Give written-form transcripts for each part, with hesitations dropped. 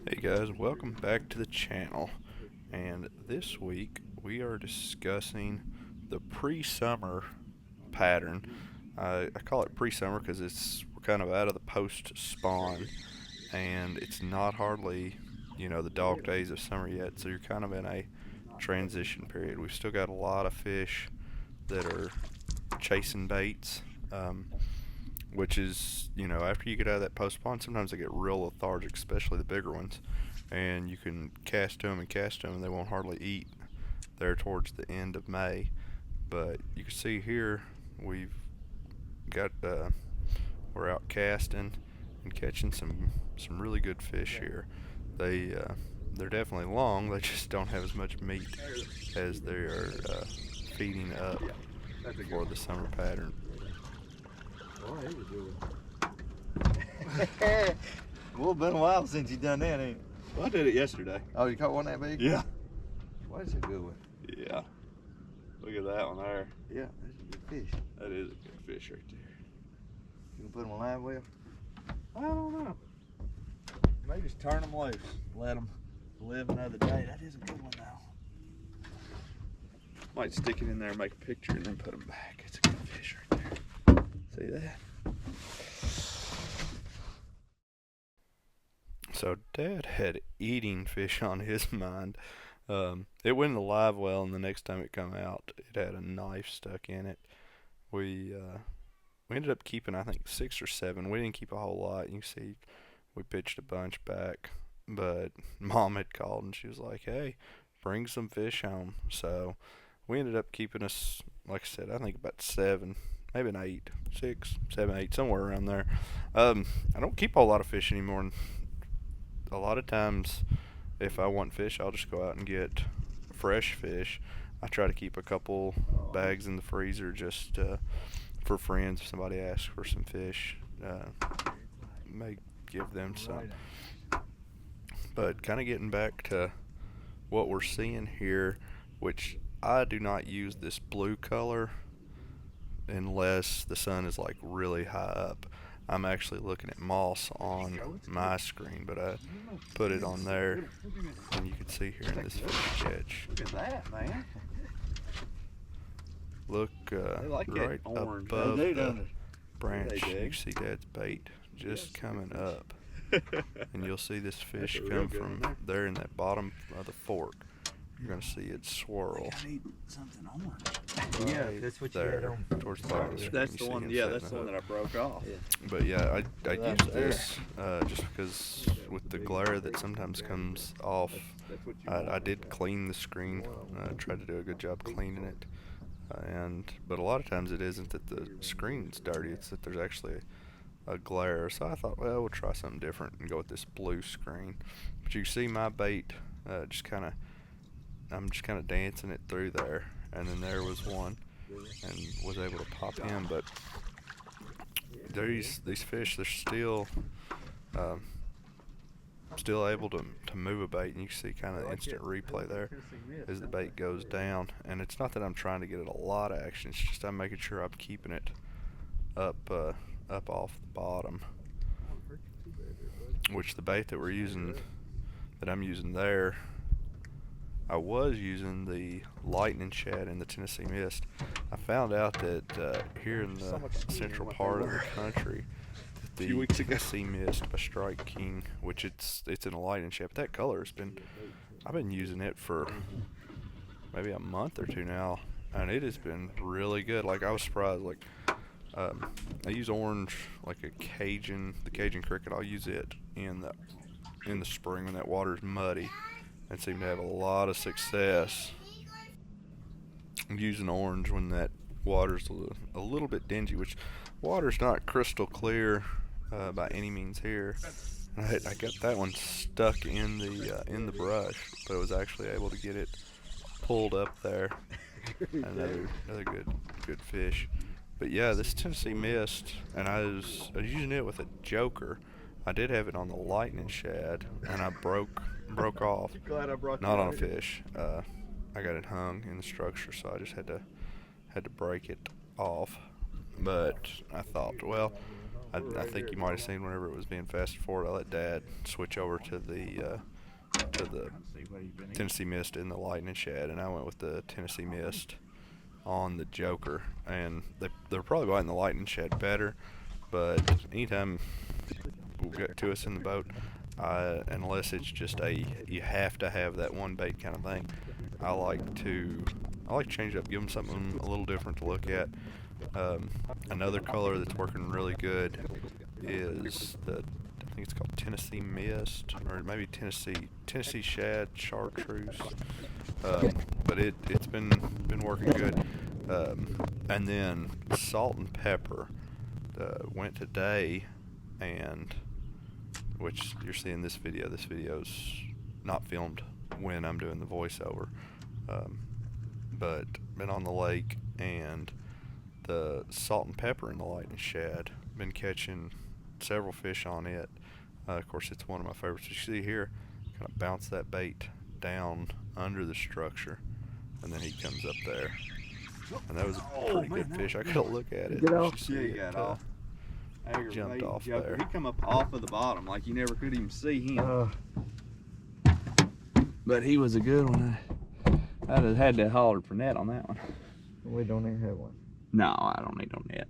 Hey guys, welcome back to the channel. And this week we are discussing the pre-summer pattern. I call it pre-summer because we're kind of out of the post-spawn, and it's not hardly the dog days of summer yet. So you're kind of in a transition period. We've still got a lot of fish that are chasing baits. Which is, after you get out of that post spawn, sometimes they get real lethargic, especially the bigger ones. And you can cast them and cast them, and they won't hardly eat there towards the end of May. But you can see here, we've got, we're out casting and catching some really good fish here. They're definitely long, they just don't have as much meat as they are feeding up for the summer pattern. Well, it's been a while since you done that, ain't it? Well, I did it yesterday. Oh, you caught one that big? Yeah. Well, that's a good one. Yeah. Look at that one there. Yeah, that's a good fish. That is a good fish right there. You can put them on live well? I don't know. Maybe just turn them loose. Let them live another day. That is a good one, though. Might stick it in there, make a picture, and then put them back. It's a good fish right there. See that? So Dad had eating fish on his mind. It went in the live well, and the next time it come out, it had a knife stuck in it. We ended up keeping, I think, 6 or 7. We didn't keep a whole lot. You can see we pitched a bunch back, but Mom had called and she was like, "Hey, bring some fish home." So we ended up keeping us, like I said, I think about 7, maybe an 8, 6, 7, 8, somewhere around there. I don't keep a whole lot of fish anymore. And a lot of times, if I want fish, I'll just go out and get fresh fish. I try to keep a couple bags in the freezer just for friends. If somebody asks for some fish, may give them some. But kind of getting back to what we're seeing here, which I do not use this blue color unless the sun is like really high up. I'm actually looking at moss on my screen, but I put it on there, and you can see here in this fish catch. Look at that, man. Look like right orange. above They the do. branch. They do. You can see Dad's bait just coming up, and you'll see this fish That's a real come good from one there in that bottom of the fork. You're gonna see it swirl. I need something orange. Right Yeah, that's what you had there on. towards the bottom of the screen. That's You the see one. him Yeah, setting that's the the one hook. that I broke off. Yeah. But yeah, I That's use there. this just because with the glare that sometimes comes off, I did clean the screen. Tried to do a good job cleaning it, but a lot of times it isn't that the screen's dirty; it's that there's actually a glare. So I thought, well, we'll try something different and go with this blue screen. But you can see my bait I'm just kind of dancing it through there, and then there was one, and was able to pop in. But these fish, they're um, still able to move a bait, and you can see kind of the instant replay there as the bait goes down. And it's not that I'm trying to get it a lot of action; it's just I'm making sure I'm keeping it up off the bottom. Which the bait that I'm using there, I was using the lightning shad and the Tennessee mist. I found out that here in the central part of the country, that the Tennessee mist by Strike King, which it's in a lightning shad, but that color I've been using it for maybe a month or 2 now, and it has been really good. Like, I was surprised. Like, I use orange, like the Cajun cricket. I'll use it in the spring when that water's muddy, and seem to have a lot of success using orange when that water's a little bit dingy, which water's not crystal clear by any means here. I got that one stuck in the brush, but I was actually able to get it pulled up there. Another good fish. But yeah, this Tennessee mist, and I was using it with a joker. I did have it on the lightning shad, and I broke off. Glad I brought Not on a fish. I got it hung in the structure, so I just had to break it off. But I thought, well, I think you might have seen whenever it was being fast forward, I let Dad switch over to the Tennessee Mist in the Lightning Shad, and I went with the Tennessee Mist on the Joker. And they're probably biting the Lightning Shad better, but anytime we'll get to us in the boat, unless it's just you have to have that one bait kind of thing, I like to change it up, give them something a little different to look at. Another color that's working really good is I think it's called Tennessee Mist, or maybe Tennessee Shad Chartreuse. But it's been working good. And then salt and pepper went today, and which you're seeing this video. This video's not filmed when I'm doing the voiceover, but been on the lake, and the salt and pepper in the Lightning Shad, been catching several fish on it. Of course, it's one of my favorites. You see here, kind of bounce that bait down under the structure, and then he comes up there. And that was a pretty good fish. I got to look at it. Get off. Yeah, he got off. Jumped off there. He come up off of the bottom, like you never could even see him. But he was a good one. I'd have had to holler for net on that one. We don't even have one. No, I don't need no net.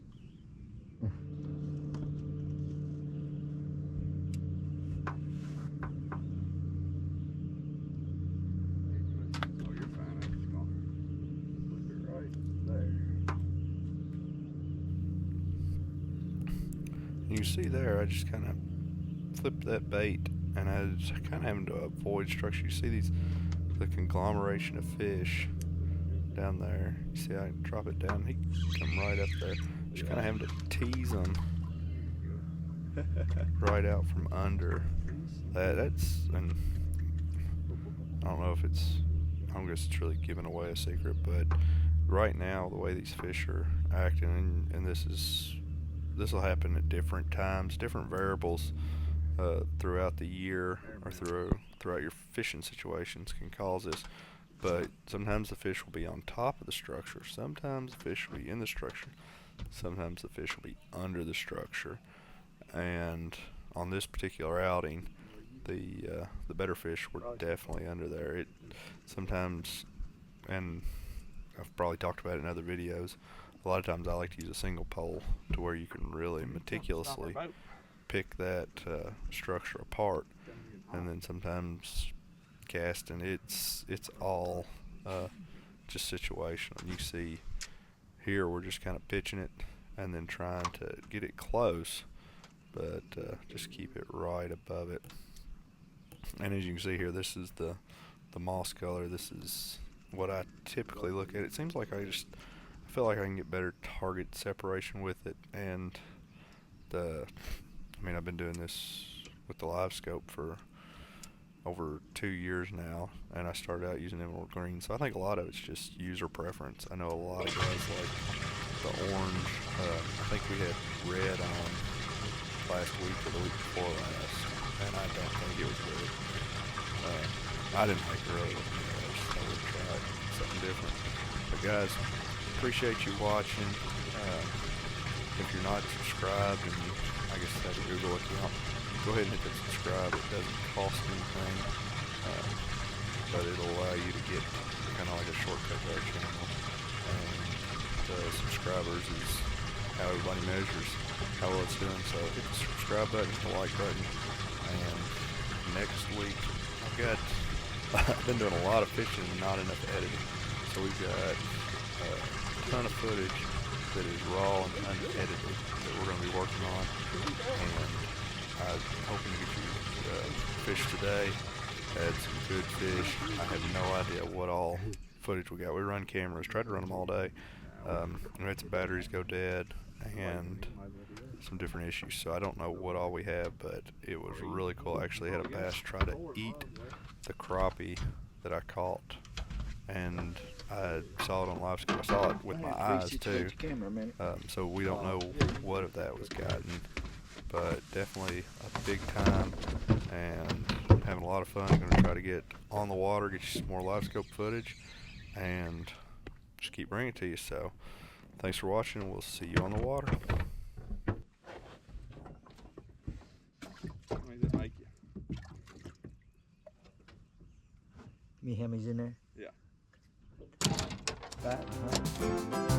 You can see there, I just kind of flipped that bait, and I was kind of having to avoid structure. You see the conglomeration of fish down there. You see I drop it down, he come right up there. Just kind of having to tease them right out from under. And I don't know if I guess it's really giving away a secret, but right now the way these fish are acting, and this will happen at different times, different variables throughout the year, or throughout your fishing situations can cause this. But sometimes the fish will be on top of the structure, sometimes the fish will be in the structure, sometimes the fish will be under the structure. And on this particular outing, the better fish were definitely under there. It sometimes, and I've probably talked about it in other videos, a lot of times I like to use a single pole to where you can really meticulously pick that structure apart, and then sometimes casting, it's all just situational. You see here we're just kind of pitching it and then trying to get it close, but just keep it right above it. And as you can see here, this is the moss color. This is what I typically look at. It seems like I feel like I can get better target separation with it, and I've been doing this with the Livescope for over 2 years now, and I started out using emerald green, so I think a lot of it's just user preference. I know a lot of guys like the orange. I think we had red on last week or the week before last, and I don't think it was good. I didn't like it really. I would try something different. But guys, appreciate you watching. If you're not subscribed, and I guess have a Google account, go ahead and hit that subscribe. It doesn't cost anything, but it'll allow you to get kind of like a shortcut to our channel. And the subscribers is how everybody measures how well it's doing. So hit the subscribe button, hit the like button, and next week I've been doing a lot of fishing and not enough editing. So we've got a ton of footage that is raw and unedited that we're going to be working on, and I'm hoping to get you fish today. Had some good fish. I have no idea what all footage we got. We run cameras, tried to run them all day. We had some batteries go dead and some different issues, so I don't know what all we have, but it was really cool. I actually had a bass try to eat the crappie that I caught, and I saw it on Livescope. I saw it with my eyes too. So we don't know what of that was gotten, but definitely a big time, and having a lot of fun. Going to try to get on the water, get you some more Livescope footage, and just keep bringing it to you. So thanks for watching, and we'll see you on the water. Me Hemi's in there? Yeah. Fat, huh?